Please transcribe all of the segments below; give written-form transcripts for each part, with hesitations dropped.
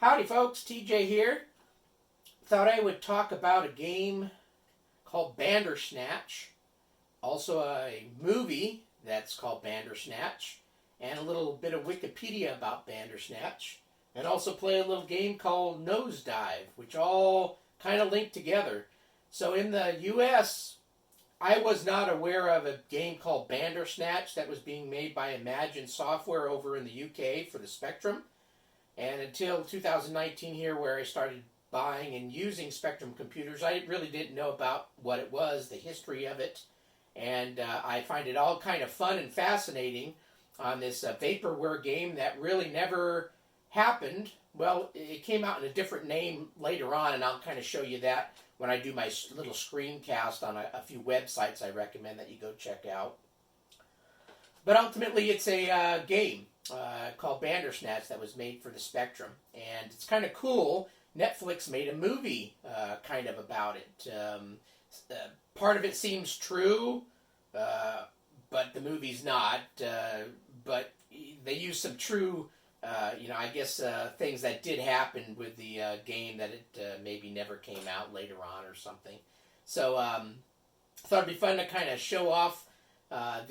Howdy folks, TJ here. Thought I would talk about a game called Bandersnatch, also a movie that's called Bandersnatch, and a little bit of Wikipedia about Bandersnatch, and also play a little game called Nohzdyve, which all kind of link together. So in the US, I was not aware of a game called Bandersnatch that was being made by Imagine Software over in the UK for the Spectrum. And until 2019 here, where I started buying and using Spectrum computers, I really didn't know about what it was, the history of it. And I find it all kind of fun and fascinating on this vaporware game that really never happened. Well, it came out in a different name later on, and I'll kind of show you that when I do my little screencast on a few websites I recommend that you go check out. But ultimately, it's a game called Bandersnatch that was made for the Spectrum. And it's kind of cool. Netflix made a movie kind of about it. Part of it seems true, but the movie's not. But they use some true, things that did happen with the game that it maybe never came out later on or something. So I thought it'd be fun to kind of show off a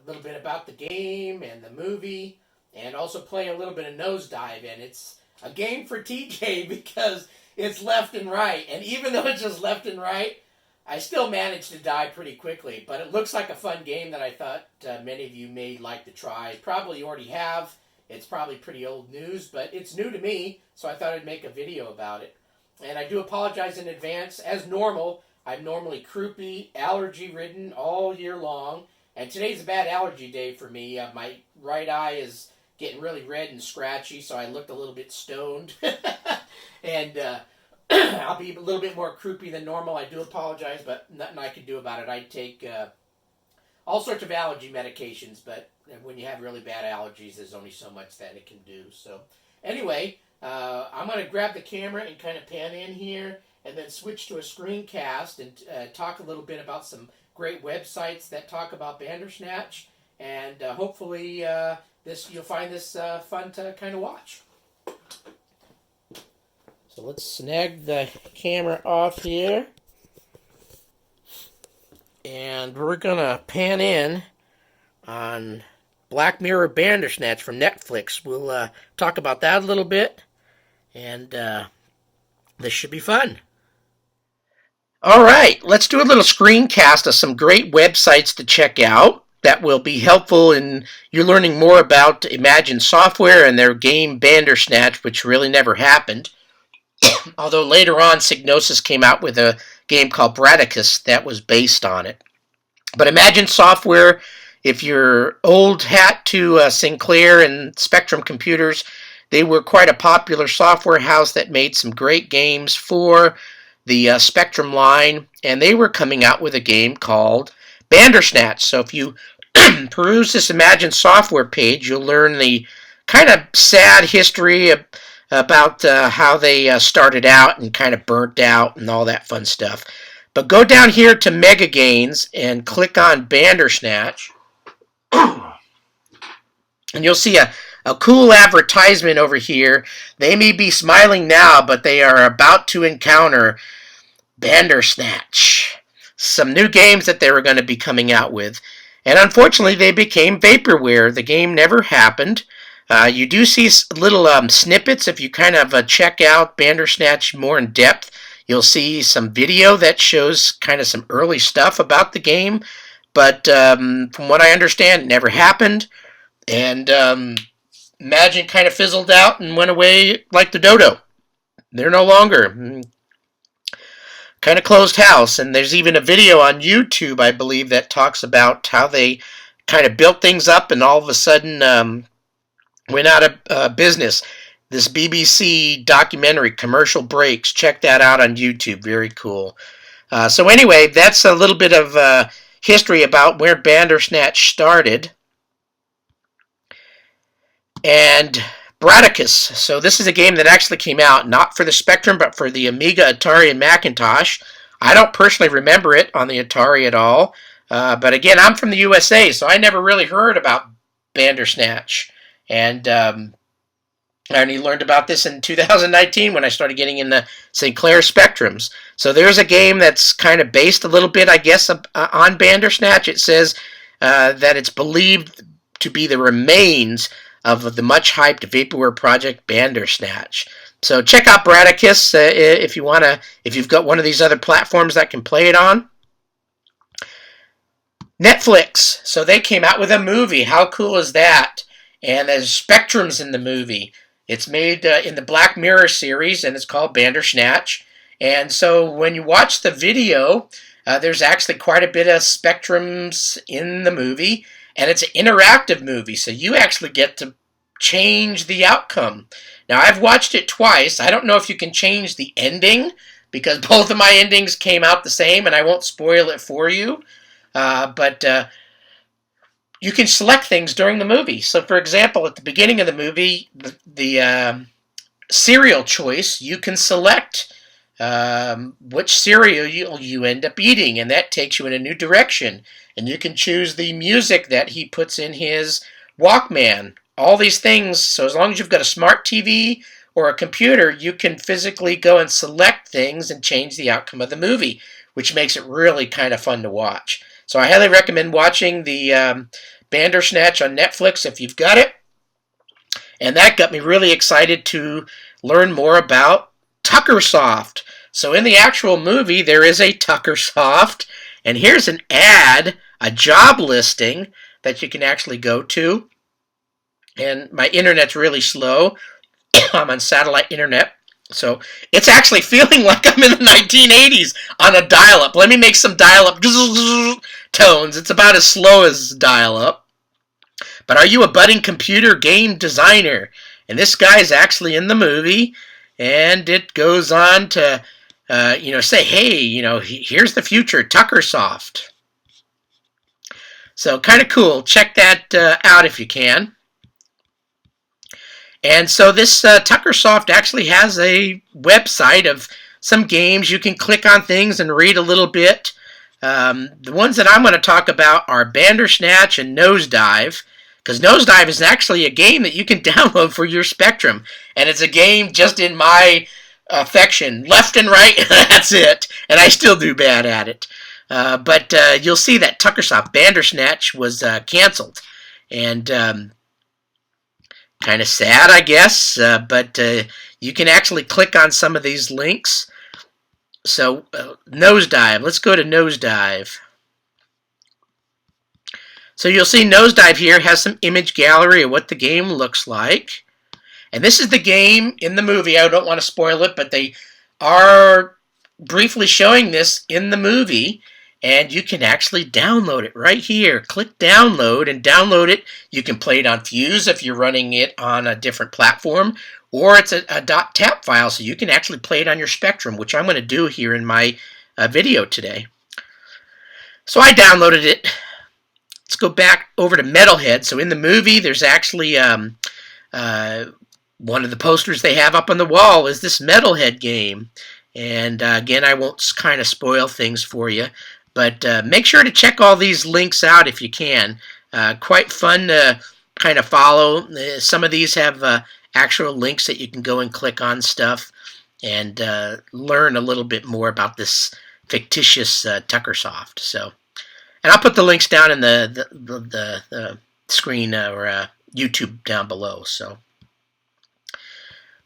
little bit about the game and the movie, and also play a little bit of Nohzdyve. And it's a game for TJ because it's left and right, and even though it's just left and right, I still managed to die pretty quickly. But it looks like a fun game that I thought many of you may like to try. Probably already have. It's probably pretty old news, but it's new to me, so I thought I'd make a video about it. And I do apologize in advance. As normal, I'm normally croupy, allergy-ridden all year long, and today's a bad allergy day for me. My right eye is getting really red and scratchy, so I looked a little bit stoned. And I'll be a little bit more croupy than normal. I do apologize, but nothing I can do about it. I take all sorts of allergy medications, but when you have really bad allergies, there's only so much that it can do. So anyway, I'm going to grab the camera and kind of pan in here, and then switch to a screencast and talk a little bit about some great websites that talk about Bandersnatch, and hopefully you'll find this fun to kind of watch. So let's snag the camera off here, and we're gonna pan in on Black Mirror Bandersnatch from Netflix. We'll talk about that a little bit, and this should be fun. All right, let's do a little screencast of some great websites to check out that will be helpful in you learning more about Imagine Software and their game Bandersnatch, which really never happened. Although later on, Psygnosis came out with a game called Braticus that was based on it. But Imagine Software, if you're old hat to Sinclair and Spectrum computers, they were quite a popular software house that made some great games for the Spectrum line, and they were coming out with a game called Bandersnatch. So if you peruse this Imagine Software page, you'll learn the kind of sad history about how they started out and kind of burnt out and all that fun stuff. But go down here to Mega Gains and click on Bandersnatch, and you'll see a cool advertisement over here. They may be smiling now, but they are about to encounter Bandersnatch, some new games that they were going to be coming out with. And unfortunately, they became vaporware. The game never happened. You do see little snippets. If you kind of check out Bandersnatch more in depth, you'll see some video that shows kind of some early stuff about the game. But from what I understand, it never happened. And Imagine kind of fizzled out and went away like the dodo. They're no longer. Kind of closed house. And there's even a video on YouTube, I believe, that talks about how they kind of built things up and all of a sudden went out of business. This BBC documentary, Commercial Breaks, check that out on YouTube. Very cool. So anyway, that's a little bit of history about where Bandersnatch started. And Braticus. So this is a game that actually came out not for the Spectrum, but for the Amiga, Atari, and Macintosh. I don't personally remember it on the Atari at all. But again, I'm from the USA, so I never really heard about Bandersnatch. And I only learned about this in 2019 when I started getting into Sinclair Spectrums. So there's a game that's kind of based a little bit, I guess, on Bandersnatch. It says that it's believed to be the remains of the much-hyped vaporware project Bandersnatch. So check out Bradicus if you wanna, if you've got one of these other platforms that can play it on. Netflix. So they came out with a movie. How cool is that? And there's spectrums in the movie. It's made in the Black Mirror series, and it's called Bandersnatch. And so when you watch the video, there's actually quite a bit of spectrums in the movie, and it's an interactive movie, so you actually get to change the outcome. Now, I've watched it twice. I don't know if you can change the ending, because both of my endings came out the same, and I won't spoil it for you. But you can select things during the movie. So, for example, at the beginning of the movie, the cereal choice, you can select which cereal you end up eating, and that takes you in a new direction. And you can choose the music that he puts in his Walkman. All these things, so as long as you've got a smart TV or a computer, you can physically go and select things and change the outcome of the movie, which makes it really kind of fun to watch. So I highly recommend watching the Bandersnatch on Netflix if you've got it. And that got me really excited to learn more about Tuckersoft. So in the actual movie, there is a Tuckersoft, and here's an ad, a job listing that you can actually go to. And my internet's really slow. I'm on satellite internet. So it's actually feeling like I'm in the 1980s on a dial-up. Let me make some dial-up tones. It's about as slow as dial-up. But are you a budding computer game designer? And this guy is actually in the movie, and it goes on to, say, hey, here's the future, Tuckersoft. So kind of cool. Check that out if you can. And so this Tuckersoft actually has a website of some games. You can click on things and read a little bit. The ones that I'm going to talk about are Bandersnatch and Nohzdyve, because Nohzdyve is actually a game that you can download for your Spectrum. And it's a game just in my affection. Left and right, that's it. And I still do bad at it. But you'll see that Tuckersoft Bandersnatch was canceled. And kind of sad, I guess, but you can actually click on some of these links. So, Nohzdyve. Let's go to Nohzdyve. So you'll see Nohzdyve here has some image gallery of what the game looks like. And this is the game in the movie. I don't want to spoil it, but they are briefly showing this in the movie. And you can actually download it right here. Click download and download it. You can play it on Fuse if you're running it on a different platform, or it's a .tap file, so you can actually play it on your Spectrum, which I'm going to do here in my video today. So I downloaded it. Let's go back over to Metalhead. So in the movie, there's actually one of the posters they have up on the wall is this Metalhead game. And again, I won't kind of spoil things for you. But make sure to check all these links out if you can. Quite fun to kind of follow. Some of these have actual links that you can go and click on stuff and learn a little bit more about this fictitious Tuckersoft. So, and I'll put the links down in the screen or YouTube down below. So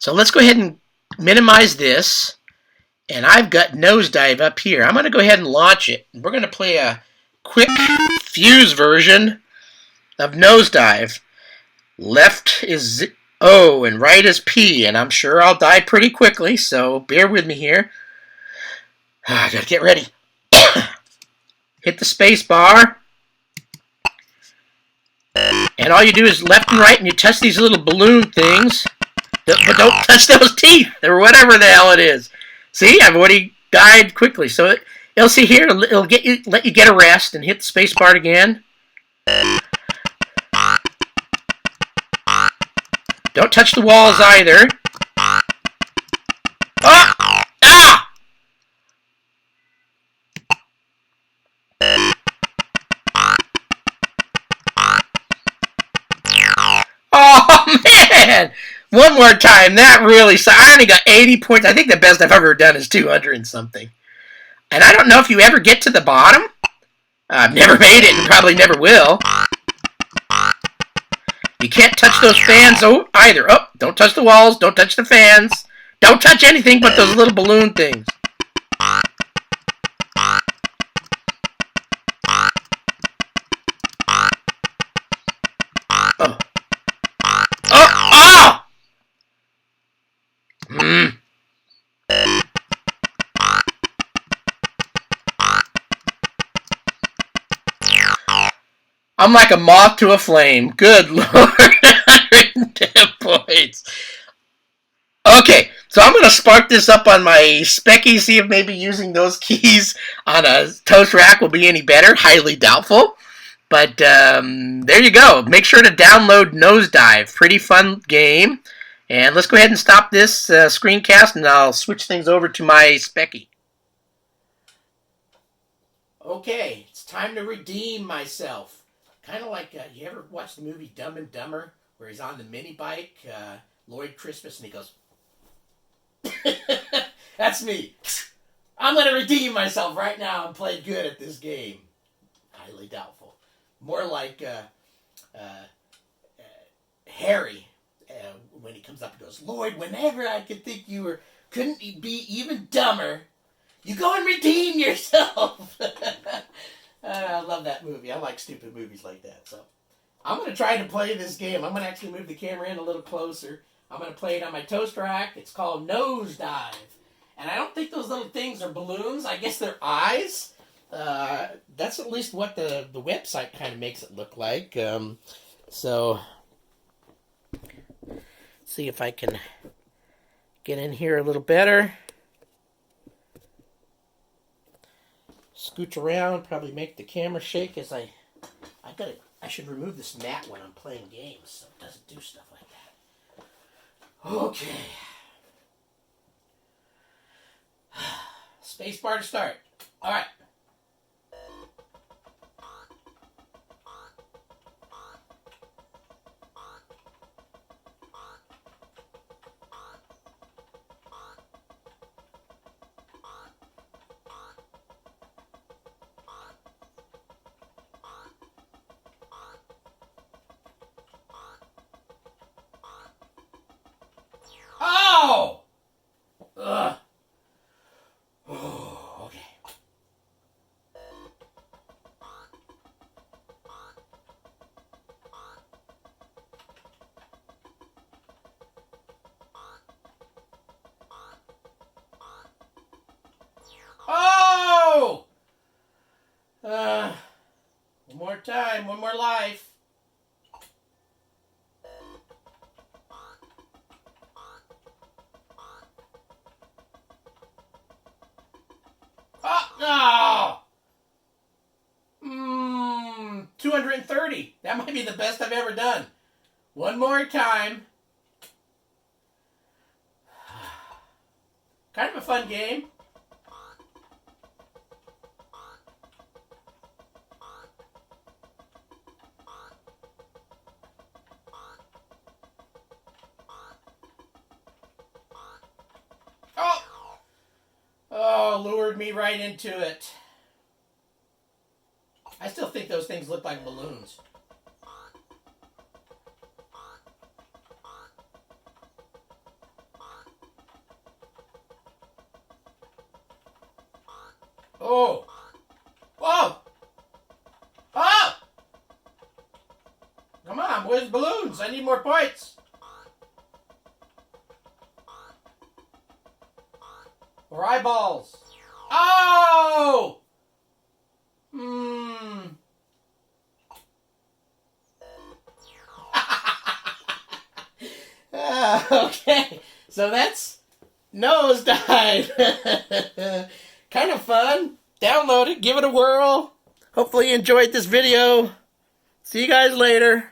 let's go ahead and minimize this. And I've got Nohzdyve up here. I'm going to go ahead and launch it. We're going to play a quick Fuse version of Nohzdyve. Left is O and right is P. And I'm sure I'll die pretty quickly, so bear with me here. I got to get ready. Hit the space bar. And all you do is left and right, and you touch these little balloon things. But don't touch those teeth, or whatever the hell it is. See, I've already died quickly. So it'll see here, it'll let you get a rest and hit the space bar again. Don't touch the walls either. Oh! Ah! Oh man! One more time. That really sucks. I only got 80 points. I think the best I've ever done is 200 and something. And I don't know if you ever get to the bottom. I've never made it and probably never will. You can't touch those fans either. Oh, don't touch the walls. Don't touch the fans. Don't touch anything but those little balloon things. Oh. Oh! Oh! I'm like a moth to a flame. Good Lord. 110 points. Okay, so I'm going to spark this up on my Specky, see if maybe using those keys on a toast rack will be any better. Highly doubtful. But there you go. Make sure to download Nohzdyve. Pretty fun game. And let's go ahead and stop this screencast, and I'll switch things over to my Specky. Okay, it's time to redeem myself. Kind of like, you ever watch the movie Dumb and Dumber, where he's on the mini bike, Lloyd Christmas, and he goes, that's me. I'm going to redeem myself right now and play good at this game. Highly doubtful. More like Harry, when he comes up and goes, Lloyd, whenever I could think you couldn't be even dumber, you go and redeem yourself. I love that movie. I like stupid movies like that. So I'm going to try to play this game. I'm going to actually move the camera in a little closer. I'm going to play it on my toast rack. It's called Nohzdyve. And I don't think those little things are balloons. I guess they're eyes. That's at least what the website kind of makes it look like. So, see if I can get in here a little better. Scooch around, probably make the camera shake as I should remove this mat when I'm playing games so it doesn't do stuff like that. Okay. Spacebar to start. All right. Oh! Ugh. Oh, okay. Oh! One more time, one more life. Oh, no! 230. That might be the best I've ever done. One more time. Kind of a fun game. Oh, lured me right into it. I still think those things look like balloons. Oh! Whoa! Oh! Come on, where's balloons? I need more points. Or eyeballs. Oh! Okay, so that's Nohzdyve. Kind of fun. Download it, give it a whirl. Hopefully you enjoyed this video. See you guys later.